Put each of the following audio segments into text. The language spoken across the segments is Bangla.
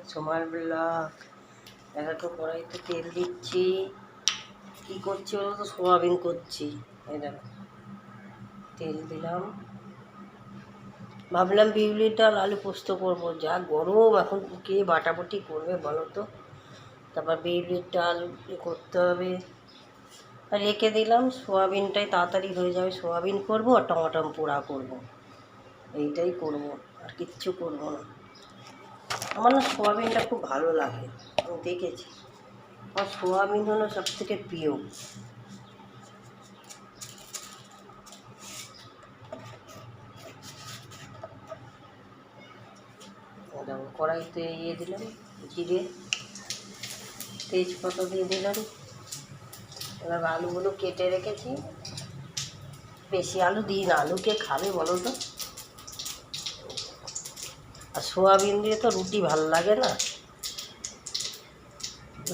সোমার ব্লগ। দেখো কড়াইতে তেল দিচ্ছি। কি করছি বলো তো? সোয়াবিন করছি। এই দেখো তেল দিলাম। ভাবলাম বিউলির ডাল আলু পোস্ত করবো, যা গরম এখন কে বাটাবাটি করবে বলো তো। তারপর বিউলির ডাল করতে হবে। রেখে দিলাম, সোয়াবিনটাই তাড়াতাড়ি হয়ে যাবে। সোয়াবিন করবো আর টমাটম পোড়া করবো, এইটাই করবো, আর কিচ্ছু করবো না। আমার না সোয়াবিনটা খুব ভালো লাগে, আমি দেখেছি। আমার সোয়াবিন হলো সবথেকে প্রিয়। কড়াইতে দিলাম জিরে, তেজপাতা দিয়ে দিলাম। এবার আলুগুলো কেটে রেখেছি। বেশি আলু দিই না, আলু কে খাবে বলো তো। আর সোয়াবিন দিয়ে তো রুটি ভালো লাগে না,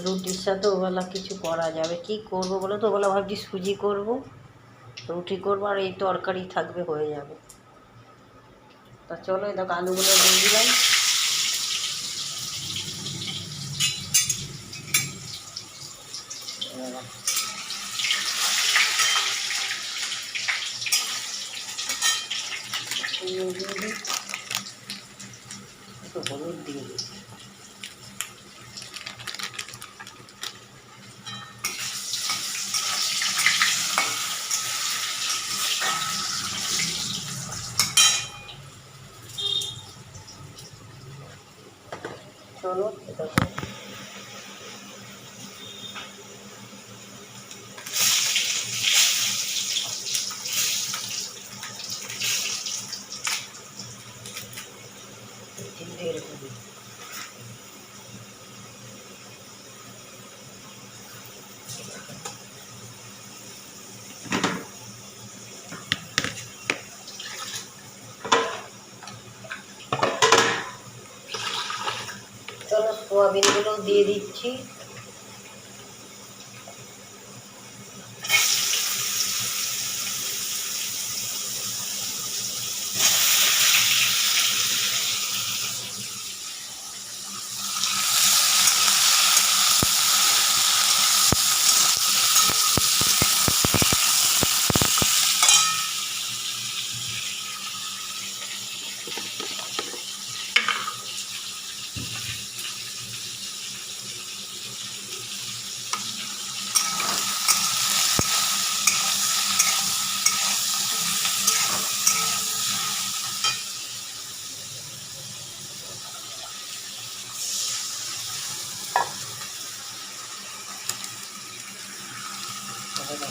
রুটির সাথে ওবেলা কিছু করা যাবে। কি করবো বলো তো? ওবেলা ভাবছি সুজি করব, রুটি করবো, আর এই তরকারি থাকবে, হয়ে যাবে। তা চলো, দেখো আলুগুলো দিয়ে দিলাম। একটু হলুদ দিয়ে দিই। চলো দেখো চলো সোয়াবিনগুলো দিয়ে দিচ্ছি।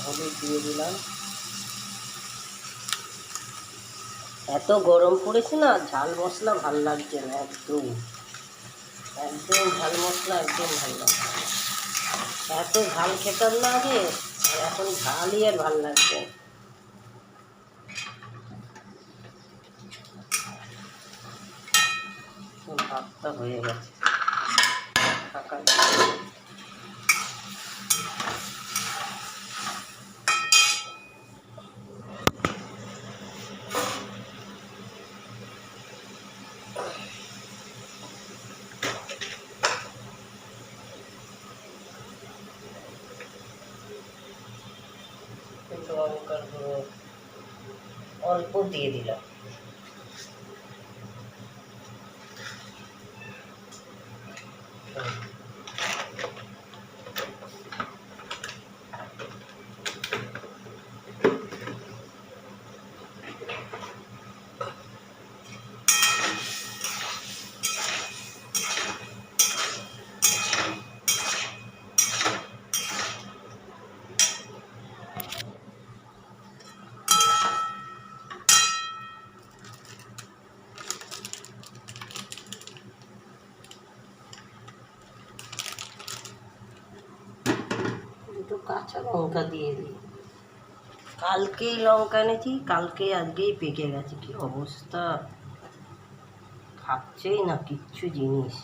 হলুদ দিয়ে দিলাম। এত গরম পড়েছে না, ঝাল মশলা ভাল লাগছে না একদম। একদম ঝাল মশলা একদম ভাল লাগছে না। এত ঝাল খেতাম না আগে, আর এখন ঝালই আর ভাল লাগছে। ভাতটা হয়ে গেছে। লঙ্কার গুঁড়ো অল্প দিয়ে দিলাম। দুটো কাঁচা লঙ্কা দিয়ে দিই। কালকেই লঙ্কা এনেছি, কালকে আজকেই পেকে গেছে। কি অবস্থা, থাকছেই না কিচ্ছু জিনিস।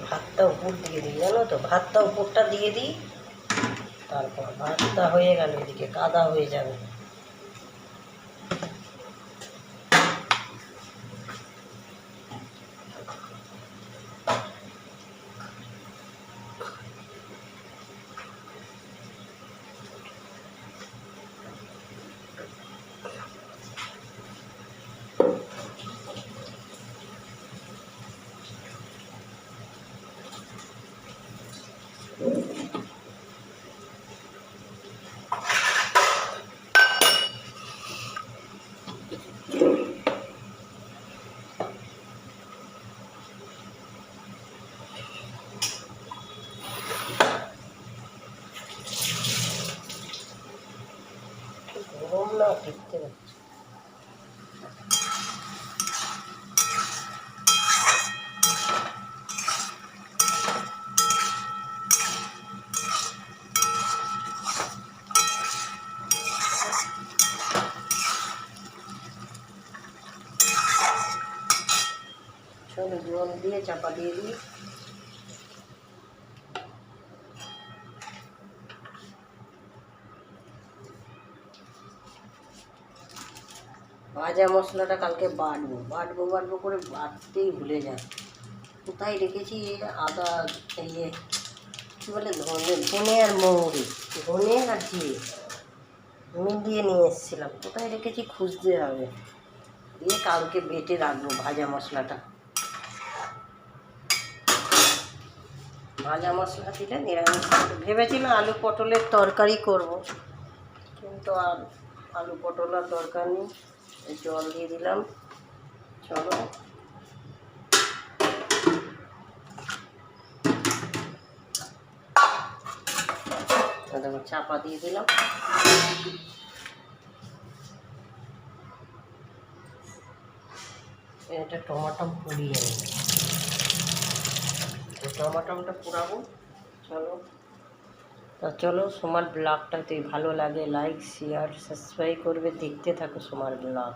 ভাতটা উপর দিয়ে দিই, জানো তো, ভাতটা উপরটা দিয়ে দিই, তারপর ভাতটা হয়ে গেল এদিকে কাদা হয়ে যাবে। গরম না টিকতে পারছি। চলো জল দিয়ে চাপা দিয়ে দিই। ভাজা মশলাটা কালকে বাটবো বাটবো বাটবো করে বাটতেই ভুলে যায়। কোথায় রেখেছি আদা, ইয়ে কী বলে, ধনে আর মৌরি, ধনে আর জিরে মিলিয়ে নিয়ে এসেছিলাম, কোথায় রেখেছি খুঁজতে হবে। দিয়ে কালকে বেটে রাখবো ভাজা মশলাটা। ভাজা মশলা দিলে নিরামিষ। ভেবেছিলাম আলু পটলের তরকারি করব, কিন্তু আর আলু পটল আর দরকার নেই। জল দিয়ে দিলাম। চলো দেখো চাপা দিয়ে দিলাম। এটা টমাটম পুড়িয়ে নেব, টমাটমটা পুরাবো। চলো চলো সোমার ব্লগটা যদি ভালো লাগে লাইক শেয়ার সাবস্ক্রাইব করবে, দেখতে থাকো সোমার ব্লগ।